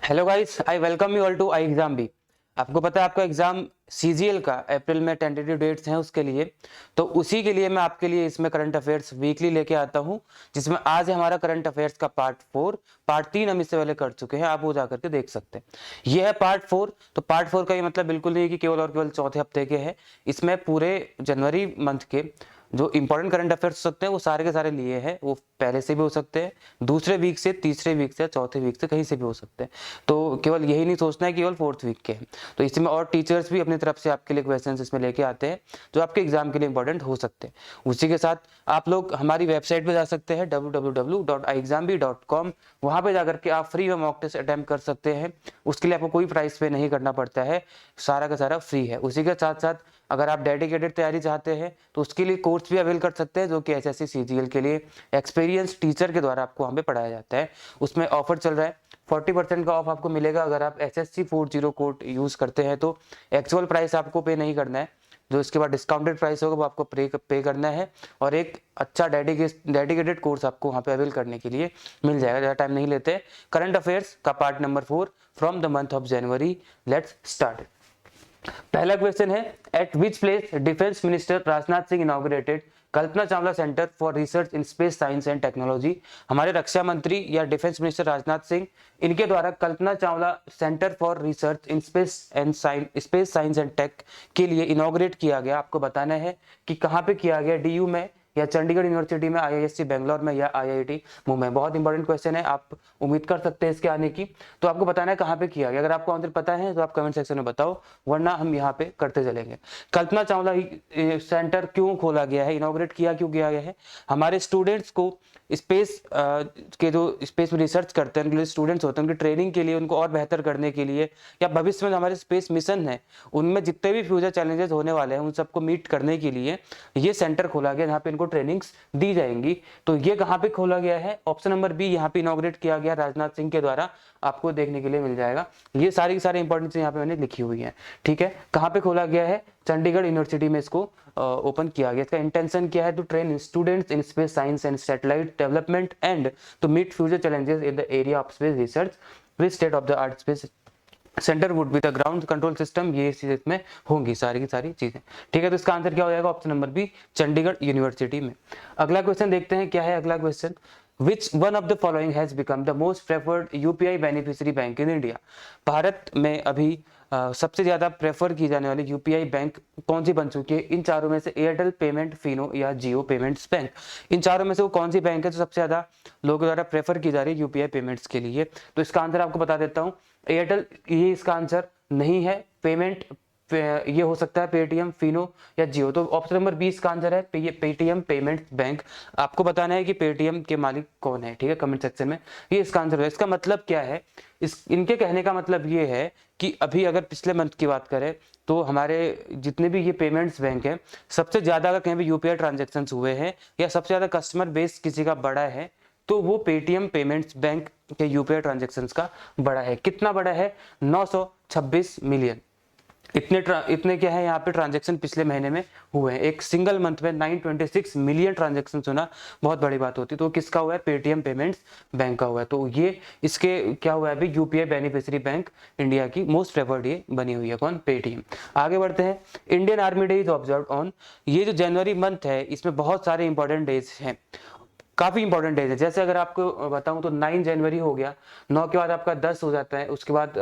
Hello guys, I welcome you all to I exam B. आपको पता है आपका एग्जाम सीजीएल का अप्रैल में टेंटेटिव डेट्स हैं उसके लिए, तो उसी के लिए मैं आपके लिए इसमें करंट अफेयर्स वीकली लेके आता हूं, जिसमें आज है हमारा करंट अफेयर्स का पार्ट 4। पार्ट 3 हम इससे पहले कर चुके हैं, आप वो जाकर के देख सकते हैं। ये है पार्ट 4। तो पार्ट 4 का ये मतलब बिल्कुल नहीं कि केवल और केवल चौथे हफ्ते के है। इसमें पूरे जनवरी मंथ के जो इंपॉर्टेंट करंट अफेयर्स हो सकते हैं वो सारे के सारे लिए हैं। वो पहले से भी हो सकते हैं, दूसरे वीक से, तीसरे वीक से, चौथे वीक से, कहीं से भी हो सकते हैं। तो केवल यही नहीं सोचना है केवल फोर्थ वीक के हैं। तो इसमें और टीचर्स भी अपनी तरफ से आपके लिए क्वेश्चंस इसमें लेके आते हैं जो आपके एग्जाम के लिए इंपॉर्टेंट हो सकते हैं। उसी के साथ आप लोग हमारी वेबसाइट पे जा सकते हैं www.iexambee.com। वहां पे जाकर के आप फ्री में मॉक टेस्ट अटेम्प्ट कर सकते हैं। उसके लिए आपको कोई प्राइस पे नहीं करना पड़ता है, सारा का सारा फ्री है। उसी के साथ साथ अगर आप डेडिकेटेड तैयारी चाहते हैं तो उसके लिए कोर्स भी अवेल कर सकते हैं, जो कि एसएससी सीजीएल के लिए एक्सपीरियंस टीचर के द्वारा आपको वहां पे पढ़ाया जाता है। उसमें ऑफर चल रहा है, 40% का ऑफ आपको मिलेगा अगर आप SSC 40 कोड यूज करते हैं। तो एक्चुअल प्राइस आपको पे नहीं करना है, जो इसके बाद डिस्काउंटेड प्राइस होगा वो आपको पे करना है, और एक अच्छा डेडिकेटेड कोर्स आपको वहां पे अवेल करने के लिए मिल जाएगा। ज़्यादा टाइम नहीं लेते। करंट अफेयर्स का part number 4 from the month of January. Let's start. पहला क्वेश्चन है, eight which place defence minister Rajnath Singh inaugurated Kalpana Chawla centre for research in space science and technology. हमारे रक्षा मंत्री या डिफेंस मिनिस्टर राजनाथ सिंह, इनके द्वारा Kalpana Chawla centre for research in space science and tech के लिए inaugurate किया गया। आपको बताना है कि कहाँ पे किया गया, DU में या चंडीगढ़ यूनिवर्सिटी में, IISc बेंगलोर में या IIT मुंबई। बहुत इंपॉर्टेंट क्वेश्चन है, आप उम्मीद कर सकते हैं इसके आने की। तो आपको बताना है कहाँ पे किया गया। अगर आपको आंसर पता है तो आप कमेंट सेक्शन में बताओ, वरना हम यहाँ पे करते चलेंगे। कल्पना चावला सेंटर क्यों खोला गया है, इनॉग्रेट क्यों किया गया है? हमारे स्टूडेंट्स को स्पेस के जो स्पेस में रिसर्च करते हैं, उनके स्टूडेंट्स होते हैं, उनकी ट्रेनिंग के लिए, उनको और बेहतर करने के लिए, या भविष्य में हमारे स्पेस मिशन है उनमें जितने भी फ्यूचर चैलेंजेस होने वाले हैं उन सबको मीट करने के लिए ये सेंटर खोला गया, जहाँ पे इनको ट्रेनिंग्स दी जाएंगी। तो ये कहाँ पे खोला गया है? ऑप्शन नंबर बी, यहाँ पे इनॉग्रेट किया गया राजनाथ सिंह के द्वारा। आपको देखने के लिए मिल जाएगा। ये सारी इंपॉर्टेंट चीजें यहाँ पे मैंने लिखी हुई है। ठीक है, कहाँ पे खोला गया है? चंडीगढ़ यूनिवर्सिटी में इसको ओपन किया गया। इसका इंटेंशन क्या है? To train students in space science and satellite development and to meet future challenges in the area of space research with state of the art space centre would be the ground control system. ये चीजें इसमें होंगी, सारी की सारी चीजें। ठीक है, तो इसका आंसर क्या हो जाएगा? Option number B, Chandigarh university में। अगला क्वेश्चन देखते हैं, क्या है अगला question. Which one of the following has become the most preferred UPI beneficiary bank in India? Bharat में अभी सबसे ज्यादा प्रेफर की जाने वाली UPI बैंक कौन सी बन चुकी है? इन चारों में से एयरटेल पेमेंट, फिनो या जियो पेमेंट्स बैंक। इन चारों में से वो कौन सी बैंक है जो सबसे ज्यादा लोगों द्वारा प्रेफर की जा रही है UPI पेमेंट्स के लिए? तो इसका आंसर आपको बता देता हूँ, एयरटेल ये इसका आंसर नहीं है। पेमेंट ये हो सकता है पेटीएम, फिनो या जियो। तो ऑप्शन नंबर 20 का आंसर है पेटीएम पेमेंट बैंक। आपको बताना है कि पेटीएम के मालिक कौन है। ठीक है, कमेंट सेक्शन में ये इसका आंसर है। इसका मतलब क्या है? इनके कहने का मतलब ये है कि अभी अगर पिछले मंथ की बात करें तो हमारे जितने भी ये पेमेंट्स बैंक है, सबसे ज्यादा अगर कहीं भी UPI ट्रांजेक्शन हुए हैं या सबसे ज्यादा कस्टमर बेस किसी का बड़ा है तो वो पेटीएम पेमेंट्स बैंक के UPI ट्रांजेक्शन का बड़ा है। कितना बड़ा है? 926 मिलियन। इतने क्या है यहाँ पे ट्रांजैक्शन पिछले महीने में हुए हैं। एक सिंगल मंथ में 926 मिलियन ट्रांजैक्शन होना बहुत बड़ी बात होती है। तो किसका हुआ है? पेटीएम पेमेंट्स बैंक का हुआ है। तो ये इसके क्या हुआ है अभी? UPI बेनिफिशियरी बैंक इंडिया की मोस्ट प्रेफर्ड ये बनी हुई है। कौन? पेटीएम। आगे बढ़ते हैं। Indian army day is observe on. ये जो जनवरी मंथ है इसमें बहुत सारे इंपॉर्टेंट डेज हैं, काफी इंपॉर्टेंट डेज है। जैसे अगर आपको बताऊं तो 9 जनवरी हो गया, 9 के बाद आपका 10 हो जाता है, उसके बाद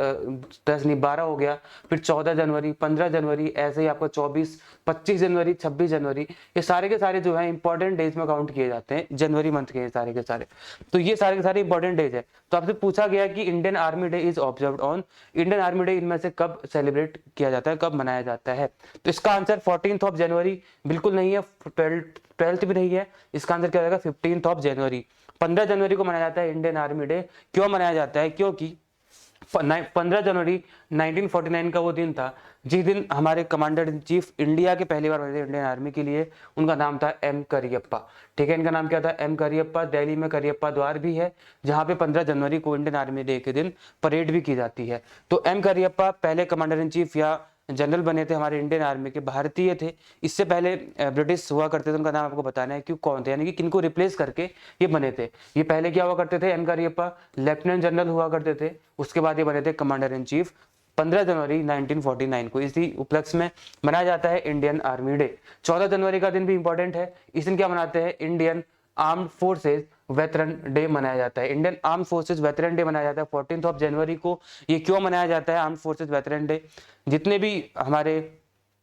10 नहीं 12 हो गया, फिर 14 जनवरी, 15 जनवरी, ऐसे ही आपका 24, 25 जनवरी, 26 जनवरी, ये सारे के सारे जो है इंपॉर्टेंट डेज में काउंट किए जाते हैं जनवरी मंथ के सारे के सारे। तो ये सारे के सारे इंपॉर्टेंट डेज है। तो आपसे पूछा गया कि Indian army day is observed on. Indian army day इनमें से कब सेलिब्रेट किया जाता है, कब मनाया जाता है? तो इसका आंसर 14 जनवरी बिल्कुल नहीं है, 12th भी नहीं है। इसका आंसर क्या होगा? 15 जनवरी। 15 जनवरी को मनाया जाता है इंडियन आर्मी डे। क्यों मनाया जाता है? क्योंकि 15 जनवरी 1949 का वो दिन था जिस दिन हमारे कमांडर इन चीफ इंडिया के पहली बार बने थे इंडियन आर्मी के लिए। उनका नाम था M करियप्पा। ठीक है, इनका नाम क्या था? M करियप्पा। दिल्ली में करियप्पा द्वार भी है जहां पे 15 जनवरी को इंडियन आर्मी डे के दिन परेड भी की जाती है। तो M करियप्पा पहले कमांडर इन चीफ या जनरल बने थे हमारे इंडियन आर्मी के, भारतीय थे। इससे पहले ब्रिटिश हुआ करते थे, उनका नाम आपको बताना है कि कौन थे, यानी कि किनको रिप्लेस करके ये बने थे। ये पहले क्या हुआ करते थे, एम करियप्पा लेफ्टिनेंट जनरल हुआ करते थे, उसके बाद ये बने थे कमांडर इन चीफ 15 जनवरी 1949 को। इसी उपलक्ष्य में मनाया जाता है इंडियन आर्मी डे। 14 जनवरी का दिन भी इंपॉर्टेंट है। इस दिन क्या मनाते हैं, Indian armed forces veteran day मनाया जाता है। Indian arm forces veteran day मनाया जाता है 14 जनवरी को। ये क्यों मनाया जाता है आर्म फोर्सेज वेटरन डे, जितने भी हमारे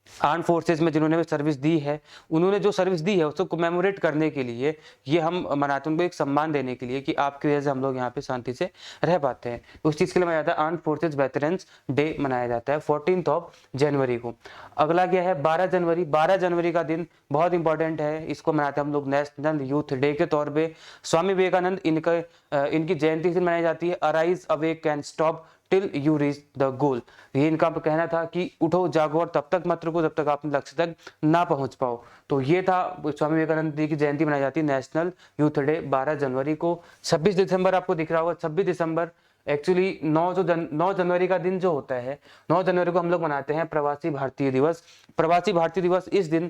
आर्म फोर्सेज में जिन्होंने भी सर्विस दी है, उन्होंने जो सर्विस दी है उसको कमेमोरेट करने के लिए ये हम मनाते हैं, उनको एक सम्मान देने के लिए कि आपकी वजह से हम लोग यहाँ पे शांति से रह पाते हैं। उस चीज़ के लिए मनाया जाता है आर्म फोर्सेज वेटरन्स डे मनाया जाता है 14 जनवरी को। अगला क्या है 12 जनवरी। 12 जनवरी का दिन बहुत इंपॉर्टेंट है, इसको मनाते हैं हम लोग नेशनल यूथ डे के तौर पर। स्वामी विवेकानंद इनकी जयंती से मनाई जाती है। Arise awake can stop till you reach the goal. ये इनका कहना था कि उठो जागो और तब तक मत रुको जब तक आप अपने लक्ष्य तक ना पहुंच पाओ। तो ये था स्वामी विवेकानंद जी की जयंती मनाई जाती है नेशनल यूथ डे 12 जनवरी को। 26 दिसंबर आपको दिख रहा होगा, 26 दिसंबर एक्चुअली 9 जनवरी का दिन जो होता है, 9 जनवरी को हम लोग मनाते हैं प्रवासी भारतीय दिवस। प्रवासी भारतीय दिवस इस दिन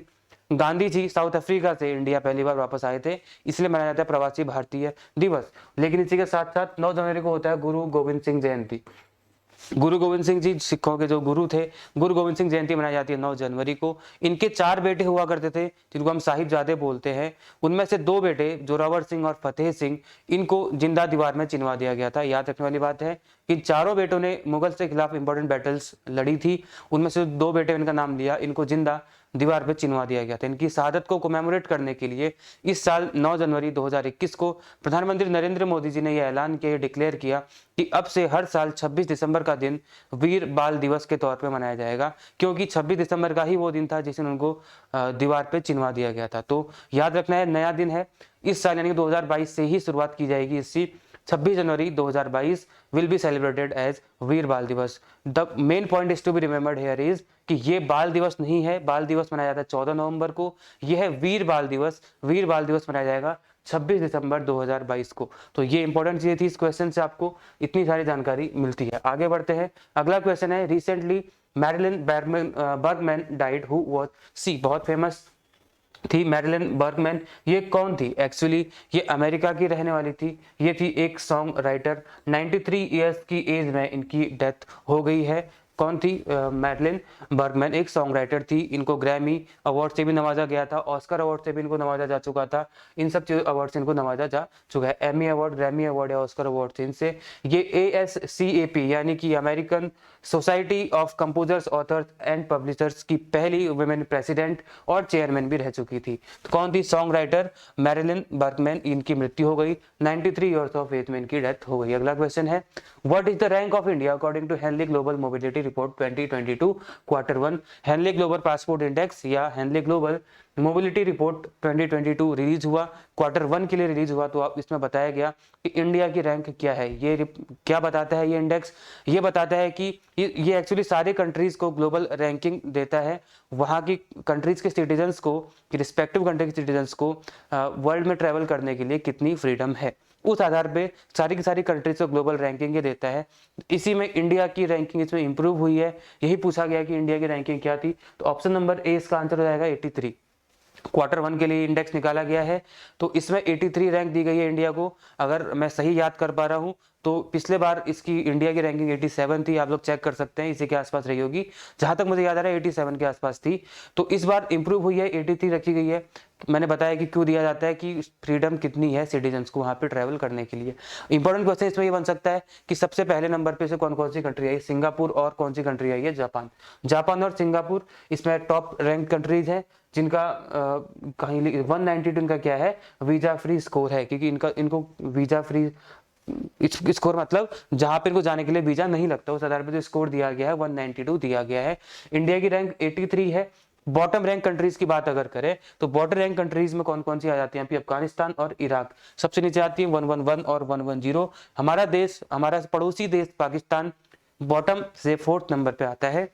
गांधी जी साउथ अफ्रीका से इंडिया पहली बार वापस आए थे, इसलिए मनाया जाता है प्रवासी भारतीय दिवस। लेकिन इसी के साथ साथ 9 जनवरी को होता है गुरु गोविंद सिंह जयंती। गुरु गोविंद सिंह जी सिखों के जो गुरु थे, गुरु गोविंद सिंह जयंती मनाई जाती है 9 जनवरी को। इनके 4 बेटे हुआ करते थे जिनको हम साहिबजादे बोलते हैं। उनमें से 2 बेटे जोरावर सिंह और फतेह सिंह, इनको जिंदा दीवार में चिनवा दिया गया था। याद रखने वाली बात है कि चारों बेटों ने मुगल के खिलाफ इंपॉर्टेंट बैटल्स लड़ी थी, उनमें से 2 बेटे इनका नाम लिया, इनको जिंदा दीवार पे चिनवा दिया गया था। इनकी शहादत को कमेमोरेट करने के लिए इस साल 9 जनवरी 2021 को प्रधानमंत्री नरेंद्र मोदी जी ने यह ऐलान किया, डिक्लेयर किया कि अब से हर साल 26 दिसंबर का दिन वीर बाल दिवस के तौर पे मनाया जाएगा, क्योंकि 26 दिसंबर का ही वो दिन था जिस दिन उनको दीवार पे चिनवा दिया गया था। तो याद रखना है, नया दिन है इस साल, यानी कि 2022 से ही शुरुआत की जाएगी इसकी। 26 जनवरी 2022 will be celebrated as वीर बाल दिवस। The main point is to be remembered here is कि ये बाल दिवस नहीं है, बाल दिवस मनाया जाता है 14 नवंबर को, यह है वीर बाल दिवस। वीर बाल दिवस मनाया जाएगा 26 दिसंबर 2022 को। तो ये इंपॉर्टेंट चीज थी, इस क्वेश्चन से आपको इतनी सारी जानकारी मिलती है। आगे बढ़ते हैं, अगला क्वेश्चन है recently Marilyn Bergman died who was she. बहुत फेमस थी मैरिलन बर्गमैन, ये कौन थी, एक्चुअली ये अमेरिका की रहने वाली थी। ये थी एक सॉन्ग राइटर, 93 इयर्स की एज में इनकी डेथ हो गई है। कौन थी, मैरिलन बर्गमैन एक सॉन्ग राइटर थी। इनको ग्रैमी अवार्ड से भी नवाजा गया था, ऑस्कर अवार्ड से भी इनको नवाजा जा चुका था, इन सब अवार्ड से इनको नवाजा जा चुका है। एमी अवार्ड, ग्रैमी अवार्ड या ऑस्कर अवार्ड से इनसे। ये ASCAP यानी कि American society of composers authors and publishers की पहली वुमेन प्रेसिडेंट और चेयरमैन भी रह चुकी थी। तो कौन थी, सॉन्ग राइटर मैरिलन बर्गमैन। इनकी मृत्यु हो गई, 93 ईयर्स ऑफ एज में इनकी डेथ हो गई। अगला क्वेश्चन है what is the rank of India according to Henley Global Mobility Report 2022 quarter 1। Henley Global Passport Index या Henley Global Mobility Report 2022 release हुआ, क्वार्टर 1 के लिए रिलीज हुआ। तो आप इसमें बताया गया कि इंडिया की रैंक क्या है। ये क्या बताता है ये इंडेक्स, ये बताता है कि ये एक्चुअली सारे कंट्रीज को ग्लोबल रैंकिंग देता है, वहाँ की कंट्रीज के सिटीजन्स को, रिस्पेक्टिव कंट्री के सिटीजन्स को वर्ल्ड में ट्रेवल करने के लिए कितनी फ्रीडम है, उस आधार पे सारी की सारी कंट्रीज को ग्लोबल रैंकिंग ये देता है। इसी में इंडिया की रैंकिंग इसमें इंप्रूव हुई है। यही पूछा गया कि इंडिया की रैंकिंग क्या थी, तो ऑप्शन नंबर ए इसका आंसर हो जाएगा 83। क्वार्टर 1 के लिए इंडेक्स निकाला गया है, तो इसमें 83 रैंक दी गई है इंडिया को। अगर मैं सही याद कर पा रहा हूँ तो पिछले बार इसकी इंडिया की रैंकिंग 87 थी, आप लोग चेक कर सकते हैं, इसी के आसपास रही होगी। जहां तक मुझे याद आ रहा है 87 के आसपास थी, तो इस बार इंप्रूव हुई है, 83 रखी गई है। मैंने बताया कि क्यों दिया जाता है कि फ्रीडम कितनी है सिटीजन्स को वहां पे ट्रैवल करने के लिए। इंपॉर्टेंट क्वेश्चन इसमें ये बन सकता है कि सबसे पहले नंबर पे से कौन कौन सी कंट्री आई, सिंगापुर और कौन सी कंट्री आई है, जापान। जापान और सिंगापुर इसमें टॉप रैंक कंट्रीज हैं, जिनका कहीं 192 इनका क्या है, वीजा फ्री स्कोर है, क्योंकि इनको वीजा फ्री स्कोर मतलब जहां पे इनको जाने के लिए वीजा नहीं लगता, उस आधार पर जो स्कोर दिया गया है 192 दिया गया है। इंडिया की रैंक 83 है। बॉटम रैंक कंट्रीज की बात अगर करें तो बॉटम रैंक कंट्रीज में कौन कौन सी आ जाती है, अफगानिस्तान और इराक सबसे नीचे आती है 111 और 110। हमारा देश, हमारा पड़ोसी देश पाकिस्तान बॉटम से 4th नंबर पे आता है,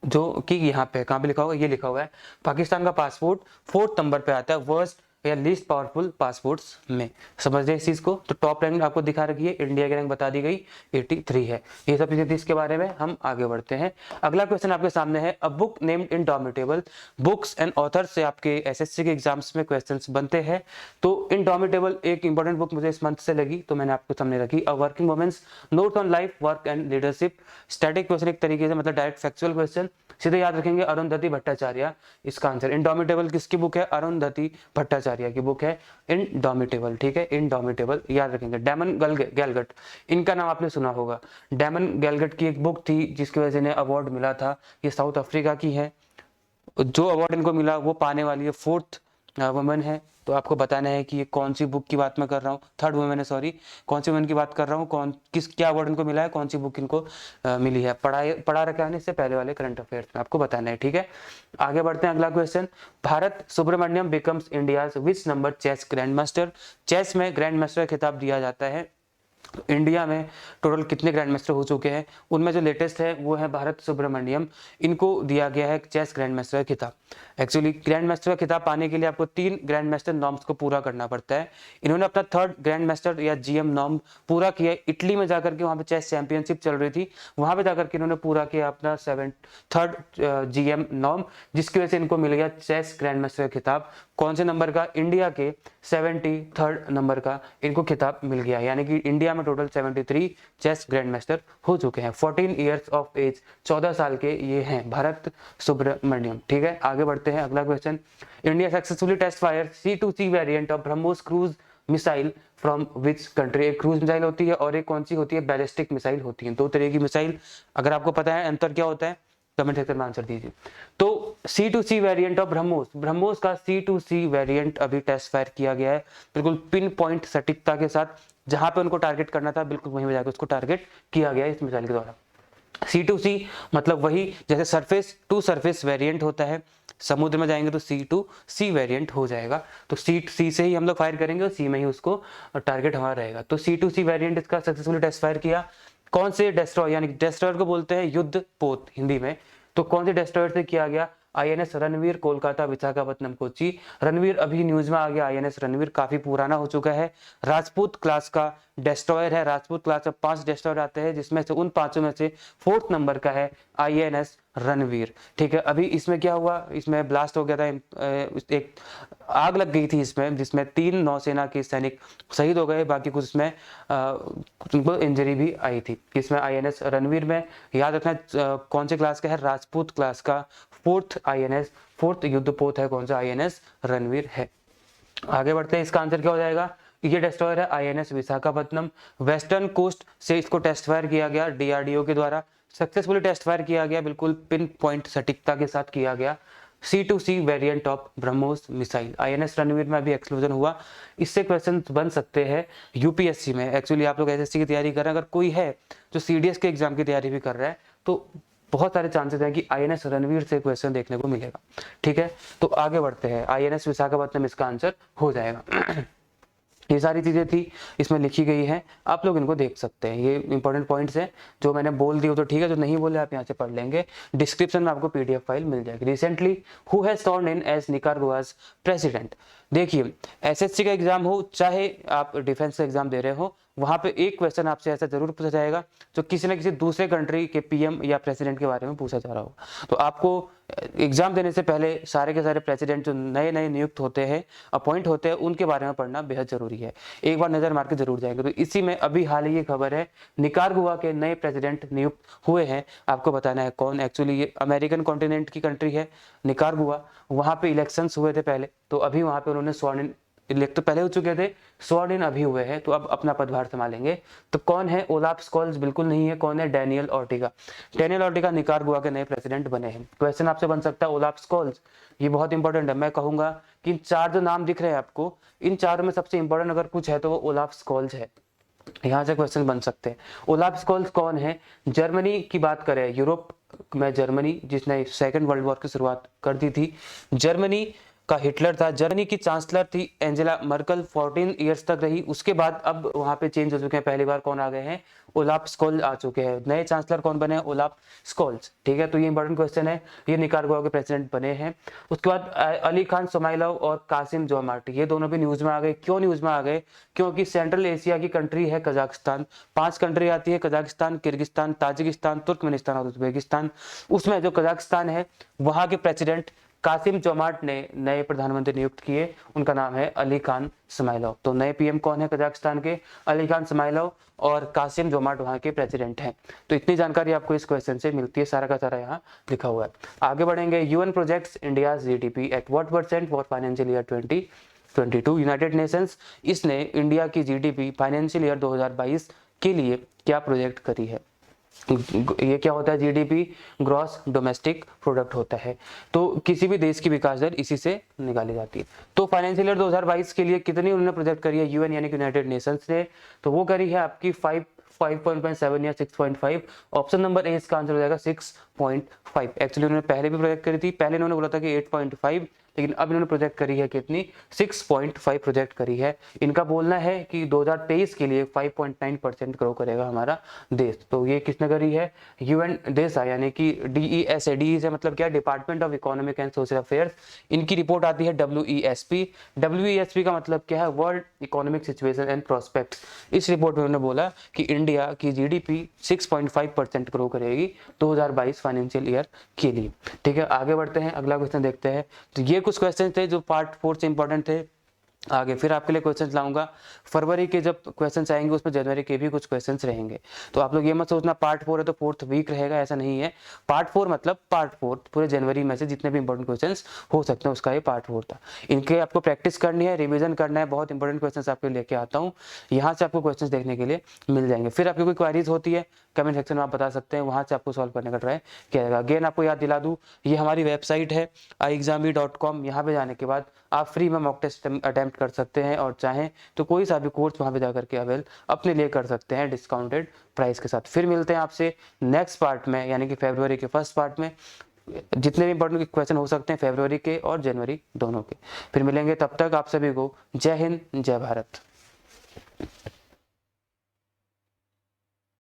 जो कि यहाँ पे कहाँ पे लिखा हुआ है, ये लिखा हुआ है पाकिस्तान का पासपोर्ट 4th नंबर पे आता है वर्स्ट या लीस्ट पावरफुल पासपोर्ट्स में। समझ रहे इस चीज को? तो टॉप रैंक आपको दिखा रखी है, इंडिया की रैंक बता दी गई 83 है। ये सब चीजें थी इसके बारे में। हम आगे बढ़ते हैं। अगला क्वेश्चन आपके सामने है, a book named indomitable. Books and author से आपके एसएससी के एग्जाम्स में क्वेश्चंस बनते हैं। तो इंडोमिटेबल एक इंपॉर्टेंट बुक मुझे इस मंथ से लगी, तो मैंने आपको सामने रखी। A working women's note on life work and leadership. Static question एक तरीके से, मतलब डायरेक्ट फैक्चुअल क्वेश्चन, सीधे याद रखेंगे अरुंधति भट्टाचार्य इसका आंसर। इंडोमिटेबल किसकी बुक है? अरुंधति भट्टाचार्य की बुक है इंडोमिटेबल। ठीक है, इंडोमिटेबल याद रखेंगे। डैमन गैलगट, इनका नाम आपने सुना होगा। डैमन गैलगट की एक बुक थी जिसकी वजह से इन्हें अवार्ड मिला था। ये साउथ अफ्रीका की है। जो अवार्ड इनको मिला वो पाने वाली है 4th वुमेन है। तो आपको बताना है कि ये कौन सी बुक की बात मैं कर रहा हूँ, 3rd वुमेन है, सॉरी, कौन सी वुमेन की बात कर रहा हूँ, क्या अवार्ड इनको मिला है, कौन सी बुक इनको मिली है। पढ़ा रखा है इससे पहले वाले करंट अफेयर्स में, आपको बताना है। ठीक है, आगे बढ़ते हैं। अगला question, Bharat Subramanyam becomes India's which number chess grandmaster. Chess में ग्रैंड मास्टर खिताब दिया जाता है। इंडिया में टोटल कितने ग्रैंड मास्टर हो चुके हैं? उनमें जो लेटेस्ट है वो है भारत सुब्रमण्यम, इनको दिया गया है चेस ग्रैंड मास्टर का खिताब। एक्चुअली ग्रैंड मास्टर का खिताब पाने के लिए आपको 3 ग्रैंड मास्टर नॉर्म्स को पूरा करना पड़ता है। इन्होंने अपना 3rd ग्रैंड मास्टर या जीएम नॉर्म पूरा किया। इटली में जाकर के वहाँ पे चेस चैंपियनशिप चल रही थी, वहाँ पे जाकर के इन्होंने पूरा किया अपना 3rd जीएम नॉर्म, जिसकी वजह से इनको मिल गया चेस ग्रैंड मास्टर का खिताब। कौन से नंबर का? इंडिया के 73rd नंबर का इनको खिताब मिल गया। यानी कि इंडिया में टोटल 73 चेस ग्रैंड मास्टर हो चुके हैं। 14 ईयर्स ऑफ एज, 14 साल के ये हैं भारत सुब्रमण्यम। ठीक है, आगे बढ़ते हैं। अगला question, India successfully test fire C2C variant of BrahMos cruise missile from which country. एक क्रूज मिसाइल होती है और एक कौन सी होती है? बैलिस्टिक मिसाइल होती है। 2 तरह की मिसाइल, अगर आपको पता है अंतर क्या होता है कमेंट सेक्शन में आंसर दीजिए। तो C2C वेरिएंट ऑफ ब्रह्मोस का C2C वेरिएंट अभी टेस्ट फायर किया गया है, बिल्कुल पिन पॉइंट सटीकता के साथ। जहां पे उनको टारगेट करना था बिल्कुल वहीं पे जाकर उसको टारगेट किया गया इस मिसाइल के द्वारा। C2C मतलब वही जैसे सरफेस टू सरफेस वेरिएंट होता है, समुद्र में जाएंगे तो C2C वेरिएंट हो जाएगा। तो C से ही हम लोग फायर करेंगे और C में ही उसको टारगेट हमारा रहेगा। तो C2C वेरिएंट इसका सक्सेसफुली टेस्ट फायर किया। कौन से डेस्ट्रॉयर, यानी डेस्ट्रॉयर को बोलते हैं युद्ध पोत हिंदी में, तो कौन से डेस्ट्रॉयर से किया गया? INS रणवीर, कोलकाता, विशाखापट्टनम, कोच्चि। रणवीर अभी न्यूज में आ गया, INS रणवीर काफी पुराना हो चुका है। राजपूत क्लास का डेस्ट्रॉयर है। राजपूत क्लास में 5 डेस्ट्रॉयर आते हैं, जिसमें से उन 5 में से 4th नंबर का है INS रणवीर। ठीक है, अभी इसमें क्या हुआ, इसमें ब्लास्ट हो गया था, एक आग लग गई थी इसमें, जिसमें 3 नौसेना के सैनिक शहीद हो गए, बाकी कुछ इसमें उनको इंजरी भी आई थी। इसमें INS रणवीर में याद रखना कौन से क्लास का है? राजपूत क्लास का 4th INS, 4th युद्धपोत है कौन सा? INS रणवीर है। आगे बढ़ते हैं, इसका आंसर क्या हो जाएगा? ये डेस्ट्रॉयर है INS विशाखापट्टनम। वेस्टर्न कोस्ट से इसको टेस्ट फायर किया गया DRDO के द्वारा, सक्सेसफुली टेस्ट फायर किया गया, बिल्कुल पिन पॉइंट सटीकता के साथ किया गया। C2C variant of BrahMos missile. INS Ranveer में अभी एक्सप्लोजन हुआ। इससे क्वेश्चन बन सकते हैं UPSC में। एक्चुअली आप लोग SSC की तैयारी कर रहे हैं, अगर कोई है जो CDS के एग्जाम की तैयारी भी कर रहा है, तो बहुत सारे चांसेस हैं कि INS रणवीर से क्वेश्चन देखने को मिलेगा। ठीक है, तो आगे बढ़ते हैं। INS विशाखापट्टनम इसका आंसर हो जाएगा। ये सारी चीजें थी इसमें लिखी गई हैं, आप लोग इनको देख सकते हैं। ये इंपॉर्टेंट पॉइंट्स हैं, जो मैंने बोल दी हो तो ठीक है, जो नहीं बोले आप यहाँ से पढ़ लेंगे। डिस्क्रिप्शन में आपको PDF फाइल मिल जाएगी। Recently who has sworn in as Nicaragua's president. देखिए, SSC का एग्जाम हो चाहे आप डिफेंस का एग्जाम दे रहे हो, वहां पे एक क्वेश्चन आपसे ऐसा जरूर पूछा जाएगा जो किसी न किसी दूसरे कंट्री के PM या प्रेसिडेंट के बारे में पूछा जा रहा होगा। तो आपको एग्जाम देने से पहले सारे के सारे प्रेसिडेंट जो नए नए नियुक्त होते हैं, अपॉइंट होते हैं, उनके बारे में पढ़ना बेहद जरूरी है। एक बार नजर मार के जरूर जाएंगे। तो इसी में अभी हाल ही ये खबर है, निकारागुआ के नए प्रेसिडेंट नियुक्त हुए हैं। आपको बताना है कौन। एक्चुअली ये अमेरिकन कॉन्टिनेंट की कंट्री है निकारागुआ। वहां पे इलेक्शंस हुए थे पहले, तो अभी वहां पे उन्होंने स्वर्ण इन, इलेक्ट तो पहले हो चुके थे, स्वर्ण इन अभी हुए हैं, तो अब अपना पदभार संभालेंगे। तो कौन है? ओलाफ स्कॉल्स बिल्कुल नहीं है। कौन है? Daniel Ortega. Daniel Ortega Nicaragua के नए प्रेसिडेंट बने हैं। क्वेश्चन आपसे बन सकता है ओलाफ स्कॉल्स, ये बहुत इंपॉर्टेंट है। मैं कहूंगा कि इन 4 जो नाम दिख रहे हैं आपको, इन 4 में सबसे इंपॉर्टेंट अगर कुछ है तो वो ओलाफ स्कॉल्स है। यहाँ से क्वेश्चन बन सकते हैं। ओलाफ स्कॉल्स कौन है? जर्मनी की बात करें, यूरोप में जर्मनी जिसने 2nd वर्ल्ड वॉर की शुरुआत कर दी थी, जर्मनी का हिटलर था। जर्मनी की चांसलर थी एंजेला मर्कल, 14 ईयर्स तक रही। उसके बाद अब वहां पे चेंज हो चुके हैं, पहली बार कौन आ गए हैं, ओलाफ स्कोल्ज आ चुके हैं। नए चांसलर कौन बने हैं, ओलाफ स्कोल्ज। ठीक है, तो ये इंपॉर्टेंट क्वेश्चन है, ये निकारागुआ के प्रेसिडेंट बने हैं। उसके बाद अली खान सोमाइलोव और कासिम जोमार्ट, ये दोनों भी न्यूज में आ गए। क्यों न्यूज में आ गए, क्योंकि सेंट्रल एशिया की कंट्री है कजाकिस्तान, 5 कंट्री आती है, कजाकिस्तान, किर्गिस्तान, ताजिकिस्तान, तुर्कमेनिस्तान और उज्बेकिस्तान। उसमें जो कजाकिस्तान है वहां के प्रेसिडेंट कासिम जोमार्ट ने नए प्रधानमंत्री नियुक्त किए, उनका नाम है अली खान स्माइलोव। तो नए पीएम कौन है कजाकिस्तान के, अली खान स्माइलोव, और कासिम जोमार्ट वहां के प्रेसिडेंट हैं। तो इतनी जानकारी आपको इस क्वेश्चन से मिलती है, सारा का सारा यहाँ लिखा हुआ है। आगे बढ़ेंगे, UN projects India GDP at what percent for financial year 2022। United Nations इसने इंडिया की जीडीपी फाइनेंशियल ईयर 2022 के लिए क्या प्रोजेक्ट करी है। ये क्या होता है, जीडीपी ग्रॉस डोमेस्टिक प्रोडक्ट होता है। तो किसी भी देश की विकास दर इसी से निकाली जाती है। तो फाइनेंशियल ईयर 2022 के लिए कितनी उन्होंने प्रोजेक्ट करी है यूएन यानी कि यूनाइटेड नेशंस ने, तो वो करी है आपकी 5.7 या 6.5। ऑप्शन नंबर ए इसका आंसर हो जाएगा 6.5। एक्चुअली उन्होंने पहले भी प्रोजेक्ट करी थी, पहले इन्होंने बोला था कि 8.5, लेकिन अब इन्होंने प्रोजेक्ट करी है कितनी, 6.5 प्रोजेक्ट करी है। इनका बोलना है कि 2023 के लिए 5.9% ग्रो करेगा हमारा देश। तो ये किसने करी है, यूएन देश यानी कि DESA, DESA मतलब क्या, department of economic and social affairs. इनकी रिपोर्ट आती है WESP। WESP का मतलब क्या है, world economic situation and prospects. इस रिपोर्ट में उन्होंने बोला कि इंडिया की जीडीपी 6.5% ग्रो करेगी 2022 फाइनेंशियल ईयर के लिए। ठीक है, आगे बढ़ते हैं, अगला क्वेश्चन देखते हैं। तो ये कुछ क्वेश्चन थे जो पार्ट 4 से इंपॉर्टेंट थे। आगे फिर आपके लिए क्वेश्चंस लाऊंगा, फरवरी के जब क्वेश्चंस आएंगे उसमें जनवरी के भी कुछ क्वेश्चंस रहेंगे। तो आप लोग ये मत सोचना पार्ट 4 है तो 4th वीक रहेगा, ऐसा नहीं है। पार्ट 4 मतलब पार्ट 4 पूरे जनवरी में से जितने भी इंपॉर्टेंट क्वेश्चंस हो सकते हैं उसका ये पार्ट 4 था। इनके आपको प्रैक्टिस करनी है, रिविजन करना है, बहुत इंपॉर्टेंट क्वेश्चन आपके लेके आता हूँ, यहाँ से आपको क्वेश्चन देखने के लिए मिल जाएंगे। फिर आपकी कोई क्वारीज होती है कमेंट सेक्शन में आप बता सकते हैं, वहाँ से आपको सॉल्व करने का ट्राई किया जाएगा। अगेन आपको याद दिला दूँ, ये हमारी वेबसाइट है iexambee.com। यहाँ पे जाने के बाद आप फ्री में मॉक टेस्ट अटेम्प्ट कर सकते हैं, और चाहें तो कोई सा भी कोर्स वहाँ पे जाकर के अवेल अपने लिए कर सकते हैं डिस्काउंटेड प्राइस के साथ। फिर मिलते हैं आपसे नेक्स्ट पार्ट में, यानी कि फरवरी के फर्स्ट पार्ट में। जितने भी इंपॉर्टेंट क्वेश्चन हो सकते हैं फरवरी के और जनवरी दोनों के, फिर मिलेंगे। तब तक आप सभी को जय हिंद, जय भारत।